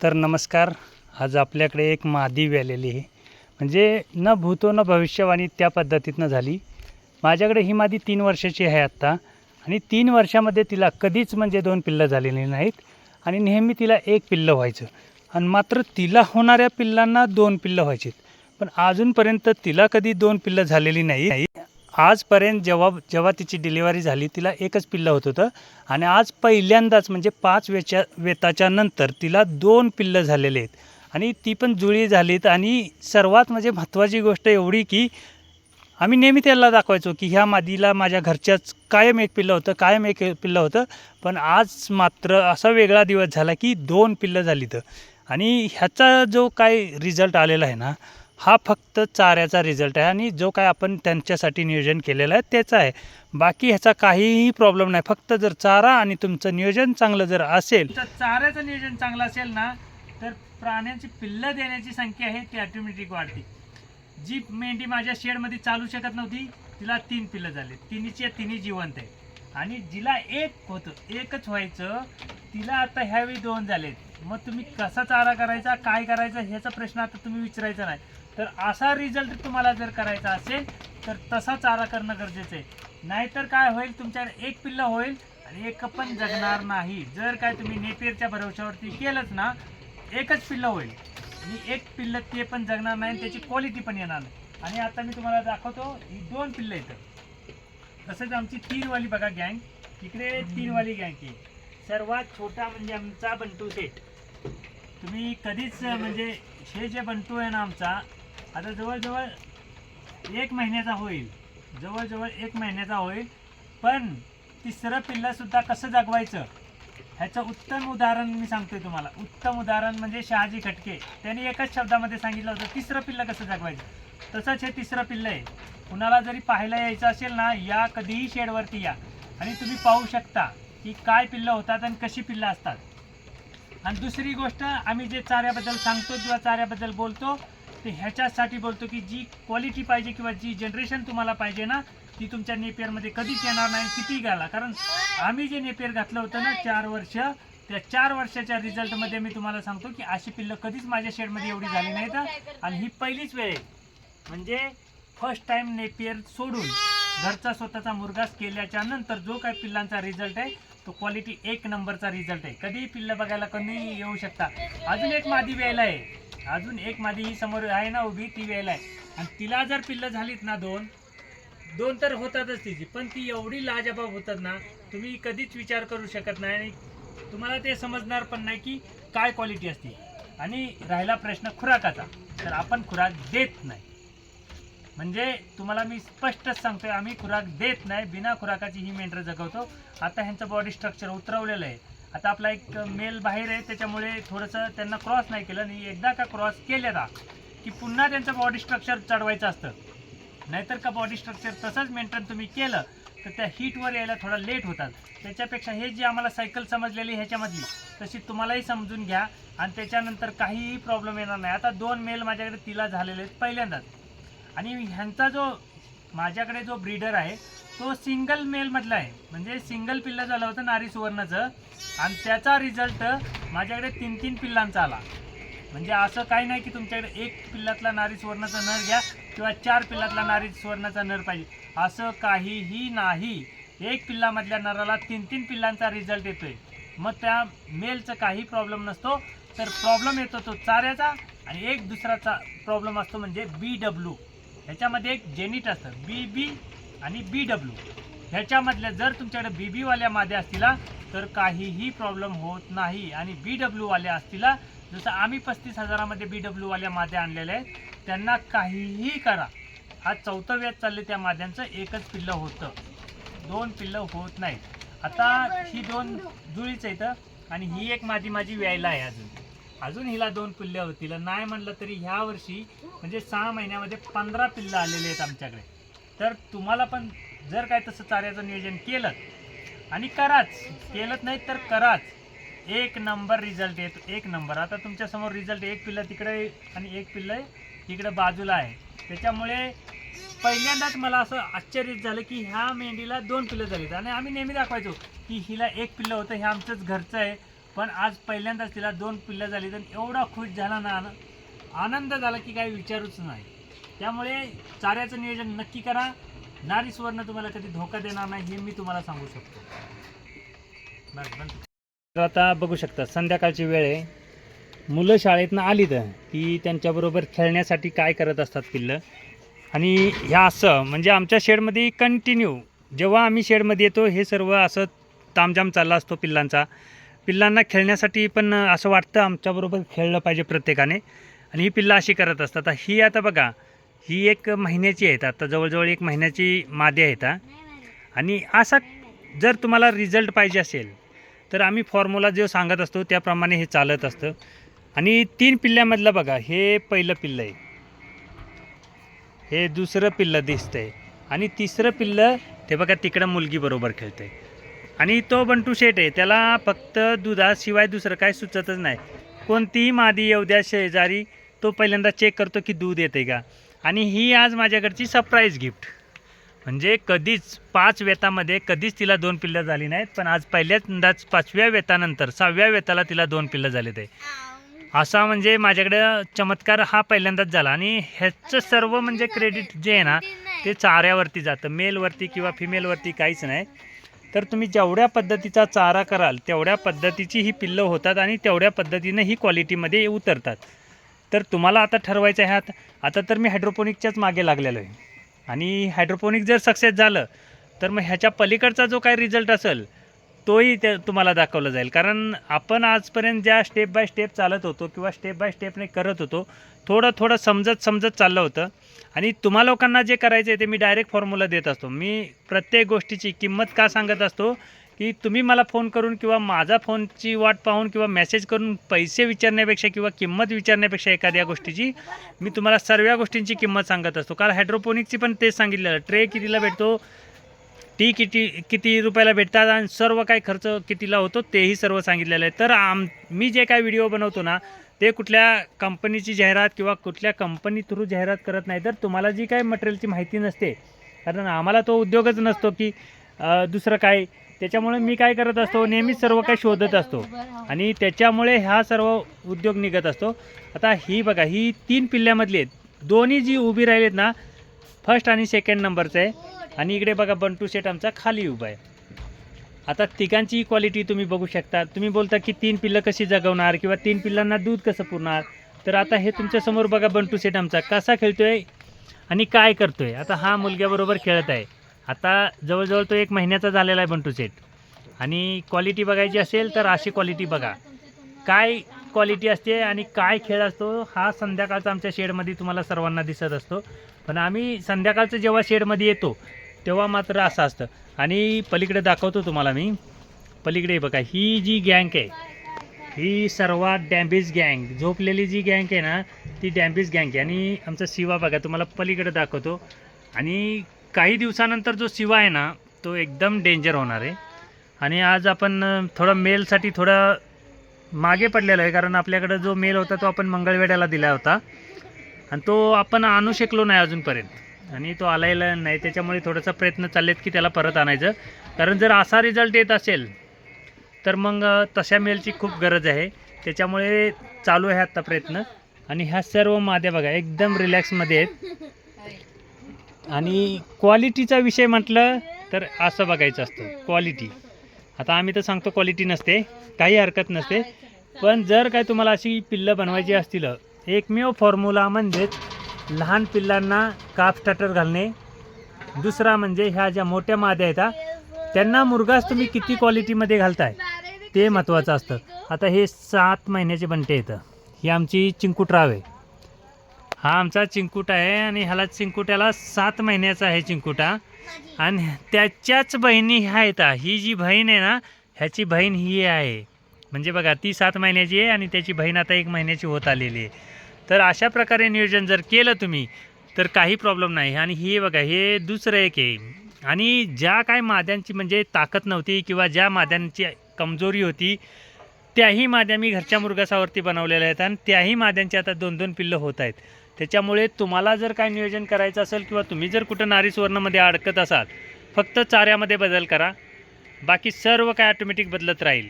तर नमस्कार. आज आपल्याकडे एक मादी आलेली आहे. म्हणजे न भूतो न भविष्यवाणी त्या पद्धतीनं झाली. माझ्याकडे ही मादी 3 वर्षाची आहे आत्ता आणि 3 वर्षामध्ये तिला कधीच म्हणजे 2 पिल्लं झालेली नाहीत आणि नेहमी तिला 1 पिल्लं व्हायचं आणि मात्र तिला होणाऱ्या पिल्लांना 2 पिल्लं व्हायची. पण अजूनपर्यंत तिला कधी 2 पिल्लं झालेली नाही. आजपर्यंत जेव्हा तिची डिलिव्हरी झाली तिला 1च पिल्लं होत होतं आणि आज पहिल्यांदाच म्हणजे 5 वेताच्या नंतर तिला 2 पिल्लं झालेले आहेत आणि ती पण जुळी झालीत. आणि सर्वात म्हणजे महत्त्वाची गोष्ट एवढी की आम्ही नेहमी त्याला दाखवायचो की ह्या मादीला माझ्या घरच्याच कायम 1 पिल्लं होतं, कायम 1 पिल्लं होतं. पण आज मात्र असा वेगळा दिवस झाला की 2 पिल्लं झालीत. आणि ह्याचा जो काय रिझल्ट आलेला आहे ना, हा फक्त चाऱ्याचा रिझल्ट आहे आणि जो काय आपण त्यांच्यासाठी नियोजन केलेलं आहे त्याचा आहे. बाकी ह्याचा काहीही प्रॉब्लेम नाही. फक्त जर चारा आणि तुमचं नियोजन चांगलं जर असेल, तर चाऱ्याचं नियोजन चांगलं असेल ना, तर प्राण्यांची पिल्लं देण्याची संख्या आहे ती ऑटोमॅटिक वाढते. जी मेंढी माझ्या शेडमध्ये चालू शकत नव्हती तिला 3 पिल्लं झाले, तिन्ही जिवंत आहे. आणि जिला 1 होतं, 1च व्हायचं, तिला आता ह्यावेळी 2 झालेत. मग तुम्ही कसा चारा करायचा, काय करायचा ह्याचा प्रश्न आता तुम्ही विचारायचा नाही. तर असा रिझल्ट तुम्हाला जर करायचा असेल तर तसा चारा करणं गरजेचं आहे. नाहीतर काय होईल, तुमच्याकडे 1 पिल्लं होईल आणि 1 पण जगणार नाही. जर काय तुम्ही नेपियरच्या भरोश्यावरती केलंच ना, 1च पिल्लं होईल आणि 1 पिल्लं ते पण जगणार नाही आणि त्याची क्वालिटी पण येणार नाही. आणि आता मी तुम्हाला दाखवतो, ही 2 पिल्लं येतं. तसंच आमची 3 वाली बघा गँग, इकडे 3 वाली गँग आहे. सर्वात छोटा म्हणजे आमचा बंटू सेट. तुम्ही कधीच म्हणजे हे जे बंटू आहे ना आमचा, आता जवळजवळ 1 महिन्याचा होईल, जवळजवळ 1 महिन्याचा होईल. पण 3रं पिल्लंसुद्धा कसं जगवायचं ह्याचं उत्तम उदाहरण मी सांगतोय तुम्हाला. उत्तम उदाहरण म्हणजे शहाजी खटके, त्यांनी एकच शब्दामध्ये सांगितलं होतं 3रं पिल्लं कसं जगवायचं. तसंच हे 3रं पिल्लं आहे. कुणाला जरी पाहायला यायचं असेल ना, या कधीही शेडवरती या आणि तुम्ही पाहू शकता की काय पिल्लं होतात आणि कशी पिल्लं असतात. आणि दुसरी गोष्ट, आम्ही जे चाऱ्याबद्दल सांगतो किंवा चाऱ्याबद्दल बोलतो ते ह्याच्यासाठी बोलतो की जी क्वालिटी पाहिजे किंवा जी जनरेशन तुम्हाला पाहिजे ना, ती तुमच्या नेपियरमध्ये कधीच येणार नाही, किती घाला. कारण आम्ही जे नेपियर घातलं होतं ना 4 वर्ष, त्या 4 वर्षाच्या रिझल्टमध्ये मी तुम्हाला सांगतो की अशी पिल्लं कधीच माझ्या शेडमध्ये एवढी झाली नाहीत. आणि ही पहिलीच वेळ आहे, म्हणजे फर्स्ट टाइम नेपियर सोडून घरचा स्वतःचा मुरघास केल्याच्या नंतर जो काही पिल्लांचा रिझल्ट आहे तो क्वालिटी 1 नंबरचा रिझल्ट आहे. कधी पिल्लं बघायला कधी येऊ शकता. अजून एक मादी वेळेला आहे, अजून एक मादी ही समोर आहे ना उभी, ती वेळेला आहे. आणि तिला जर पिल्लं झालीत ना 2 तर होतातच तिची, पण ती एवढी लाजबाब होतात ना, तुम्ही कधीच विचार करू शकत नाही आणि तुम्हाला ते समजणार पण नाही की काय क्वालिटी असते. आणि राहिला प्रश्न खुराकाचा, तर आपण खुराक देत नाही. म्हणजे तुम्हाला मी स्पष्टच सांगतोय, आम्ही खुराक देत नाही. बिना खुराकाची ही मेंढरं जगवतो. आता ह्यांचं बॉडी स्ट्रक्चर उतरवलेलं आहे. आता आपला एक मेल बाहेर आहे, त्याच्यामुळे थोडंसं त्यांना क्रॉस नाही केलं. आणि एकदा का क्रॉस केले ना की पुन्हा त्यांचं बॉडी स्ट्रक्चर चढवायचं असतं. नाहीतर का बॉडी स्ट्रक्चर तसंच मेंटेन तुम्ही केलं तर त्या हीटवर यायला थोडा लेट होतात. त्याच्यापेक्षा हे जी आम्हाला सायकल समजलेली ह्याच्यामधली तशी तुम्हालाही समजून घ्या आणि त्याच्यानंतर काहीही प्रॉब्लेम येणार नाही. आता 2 मेल माझ्याकडे तिला झालेले आहेत पहिल्यांदाच. आणि ह्यांचा जो माझ्याकडे जो ब्रीडर आहे तो सिंगल मेलमधला आहे, म्हणजे सिंगल पिल्लं झालं होतं नारी सुवर्णाचं आणि त्याचा रिझल्ट माझ्याकडे 3 पिल्लांचा आला. म्हणजे असं काही नाही की तुमच्याकडे 1 पिल्लातला नारी सुवर्णाचा नर घ्या किंवा 4 पिल्लातला नारी सुवर्णाचा नर पाहिजे, असं काहीही नाही. 1 पिल्लामधल्या नराला 3 पिल्लांचा रिझल्ट येतोय. मग त्या मेलचं काही प्रॉब्लेम नसतो. तर प्रॉब्लेम येतो तो चाऱ्याचा. आणि एक दुसराचा प्रॉब्लेम असतो म्हणजे BW. ह्याच्यामध्ये एक जेनिट असतं, BB आणि BW. ह्याच्यामधल्या जर तुमच्याकडे BB वाल्या माद्या असतील तर काहीही प्रॉब्लेम होत नाही. आणि BW वाल्या असतील, जसं आम्ही 35,000मध्ये BW वाल्या माद्या आणलेल्या आहेत, त्यांना काहीही करा, आज 4थं वेळ चालले त्या माद्यांचं 1च पिल्लं होतं, 2 पिल्लं होत नाहीत. आता ही 2 जुळीच आहेत आणि ही एक मादी माझी व्यायला आहे. अजून हिला 2 पिल्लं होतील. नाही म्हणलं तरी ह्या वर्षी म्हणजे 6 महिन्यामध्ये 15 पिल्लं आलेले आहेत आमच्याकडे. तर तुम्हाला पण जर काय तसं चाऱ्याचं नियोजन केलं आणि कराच, केलंच नाही तर कराच, 1 नंबर रिझल्ट येतो, 1 नंबर. आता तुमच्यासमोर रिझल्ट 1 पिल्लं तिकडे आणि 1 पिल्लं इकडे बाजूला आहे. त्याच्यामुळे पहिल्यांदाच मला असं आश्चर्य झालं की ह्या मेंढीला 2 पिल्लं झालीत. आणि आम्ही नेहमी दाखवायचो की हिला 1 पिल्लं होतं, हे आमचंच घरचं आहे. पण आज पहिल्यांदाच तिला 2 पिल्लं झाली, तर एवढा खुश झाला ना, आनंद झाला की काही विचारूच नाही. त्यामुळे चाऱ्याचं नियोजन नक्की करा. नारी सुवर्ण तुम्हाला कधी धोका देणार नाही हे मी तुम्हाला सांगू शकतो. तर आता बघू शकता संध्याकाळची वेळ आहे. मुलं शाळेतनं आली तर की त्यांच्याबरोबर खेळण्यासाठी काय करत असतात पिल्लं. आणि ह्या असं म्हणजे आमच्या शेडमध्ये कंटिन्यू जेव्हा आम्ही शेडमध्ये येतो हे सर्व असं तामझाम चालला असतो पिल्लांचा. पिल्लांना खेळण्यासाठी पण असं वाटतं आमच्याबरोबर खेळलं पाहिजे प्रत्येकाने. आणि ही पिल्लं अशी करत असतात. ही आता बघा ही 1 महिन्याची आहेत. आता जवळजवळ 1 महिन्याची मादी आहेत. आणि असा जर तुम्हाला रिझल्ट पाहिजे असेल तर आम्ही फॉर्म्युला जो सांगत असतो त्याप्रमाणे हे चालत असतं. आणि 3 पिल्ल्यामधलं बघा हे पहिलं पिल्लं आहे, हे दुसरं पिल्लं दिसतंय आणि तिसरं पिल्लं ते बघा तिकडं मुलगी बरोबर खेळते. आणि तो बंटू शेट आहे, त्याला फक्त दुधाशिवाय दुसरं काय सुचतच नाही. कोणतीही मादी येऊ द्या शेजारी, तो पहिल्यांदा चेक करतो की दूध येते का. आणि ही आज माझ्याकडची सरप्राईज गिफ्ट. म्हणजे कधीच 5 वेतामध्ये कधीच तिला 2 पिल्लं झाली नाहीत, पण आज पहिल्यांदाच 5व्या वेतानंतर 6व्या वेताला तिला 2 पिल्लं झाले. ते असा म्हणजे माझ्याकडे चमत्कार हा पहिल्यांदाच झाला. आणि ह्याचं सर्व म्हणजे क्रेडिट जे आहे ना ते चाऱ्यावरती जातं, मेलवरती किंवा फिमेलवरती काहीच नाही. तर तुम्ही जेवढ्या पद्धतीचा चारा कराल तेवढ्या पद्धतीची ही पिल्लं होतात आणि तेवढ्या पद्धतीनं ही क्वालिटीमध्ये उतरतात. तर तुम्हाला आता ठरवायचं आहे. आता तर मी हायड्रोपोनिकच्याच मागे लागलेलो आहे. आणि हायड्रोपोनिक जर सक्सेस झालं तर मग ह्याच्या पलीकडचा जो काही रिझल्ट असेल तोही ते तुम्हाला दाखवलं जाईल. कारण आपण आजपर्यंत ज्या स्टेप बाय स्टेप चालत होतो किंवा स्टेप बाय स्टेपने करत होतो थोडं समजत चाललं होतं. आणि तुम्हा लोकांना जे करायचं आहे ते मी डायरेक्ट फॉर्म्युला देत असतो. मी प्रत्येक गोष्टीची किंमत का सांगत असतो की तुम्ही मला फोन करून किंवा माझा फोनची वाट पाहून किंवा मेसेज करून पैसे विचारण्यापेक्षा किंवा किंमत विचारण्यापेक्षा एखाद्या गोष्टीची मी तुम्हाला सर्व गोष्टींची किंमत सांगत असतो. कारण हायड्रोपोनिकची पण तेच सांगितलेलं, ट्रे कितीला भेटतो, टी किती रुपयाला भेटतात आणि सर्व काय खर्च कितीला होतो तेही सर्व सांगितलेलं आहे. तर मी जे काय व्हिडिओ बनवतो ना ते कुठल्या कंपनीची जाहिरात किंवा कुठल्या कंपनी थ्रू जाहिरात करत नाही. तर तुम्हाला जी काय मटेरियलची माहिती नसते, कारण आम्हाला तो उद्योगच नसतो की दुसरं काय. त्याच्यामुळे मी काय करत असतो नेहमीच सर्व काही शोधत असतो आणि त्याच्यामुळे हा सर्व उद्योग निघत असतो. आता ही बघा ही 3 पिल्ल्यामधली आहेत. दोन्ही जी उभी राहिलेत ना फर्स्ट आणि सेकंड नंबरचं आहे. आणि इकडे बघा बंटू शेट आमचा खाली उभा आहे. आता तिघांची क्वालिटी तुम्ही बघू शकता. तुम्ही बोलता की 3 पिल्लं कशी जगवणार किंवा 3 पिल्लांना दूध कसं पुरणार. तर आता हे तुमच्यासमोर बघा बंटू शेट आमचा कसा खेळतोय आणि काय करतोय. आता हा मुलग्याबरोबर खेळत आहे. आता जवळजवळ तो 1 महिन्याचा झालेला आहे बंटू शेट. आणि क्वालिटी बघायची असेल तर अशी क्वालिटी बघा, काय क्वालिटी असते आणि काय खेळ असतो हा संध्याकाळचा आमच्या शेडमध्ये तुम्हाला सर्वांना दिसत असतो. पण आम्ही संध्याकाळचं जेव्हा शेडमध्ये येतो तेव्हा मात्र असं असतं. आणि पलीकडे दाखवतो तुम्हाला मी, पलीकडे बघा ही जी गँग आहे ही सर्वात डॅम्बेज गँग, झोपलेली जी गँग आहे ना ती डॅम्बेज गँग आहे. आणि आमचा शिवा बघा तुम्हाला पलीकडे दाखवतो. आणि काही दिवसानंतर जो शिवा आहे ना तो एकदम डेंजर होणार आहे. आणि आज आपण थोडा मेलसाठी थोडा मागे पडलेला आहे, कारण आपल्याकडे जो मेल होता तो आपण मंगळवेढ्याला दिला होता आणि तो आपण आणू शकलो नाही अजूनपर्यंत. आणि तो आलायला नाही, त्याच्यामुळे थोडासा प्रयत्न चाललेत की त्याला परत आणायचं. कारण जर असा रिझल्ट येत असेल तर मग तशा मेलची खूप गरज आहे. त्याच्यामुळे चालू आहे आत्ता प्रयत्न. आणि ह्या सर्व माद्या बघा एकदम रिलॅक्समध्ये आहेत. आणि क्वालिटीचा विषय म्हटलं तर असं बघायचं असतं क्वालिटी. आता आम्ही तर सांगतो क्वालिटी नसते, काही हरकत नसते. पण जर काय तुम्हाला अशी पिल्लं बनवायची असतील एकमेव फॉर्म्युला म्हणजेच लहान पिल्लांना काफ स्टार्टर घालणे. दुसरा म्हणजे ह्या ज्या मोठ्या माद्या आहेत त्यांना मुरघास तुम्ही किती क्वालिटीमध्ये घालताय ते महत्त्वाचं असतं. आता हे 7 महिन्याचे बंटे येतं. ही आमची चिंकुटराव आहे. हा आमचा चिंकुटा आहे आणि ह्याला चिंकुट्याला 7 महिन्याचा आहे चिंकुटा. आणि त्याच्याच बहिणी ह्या आहेत. ही जी बहीण आहे ना ह्याची बहीण ही आहे. म्हणजे बघा ती 7 महिन्याची आहे आणि त्याची बहीण आता 1 महिन्याची होत आलेली आहे. तर अशा प्रकारे नियोजन जर केलं तुम्ही तर काही प्रॉब्लेम नाही. आणि हे बघा हे दुसरं एक आहे. आणि ज्या काय माद्यांची म्हणजे ताकद नव्हती किंवा ज्या माद्यांची कमजोरी होती त्याही माद्या मी घरच्या मुरघासावरती बनवलेल्या आहेत आणि त्याही माद्यांची आता 2-2 पिल्लं होत आहेत. त्याच्यामुळे तुम्हाला जर काय नियोजन करायचं असेल किंवा तुम्ही जर कुठं नारी सुवर्णमध्ये अडकत असाल फक्त चाऱ्यामध्ये बदल करा, बाकी सर्व काय ऑटोमॅटिक बदलत राहील.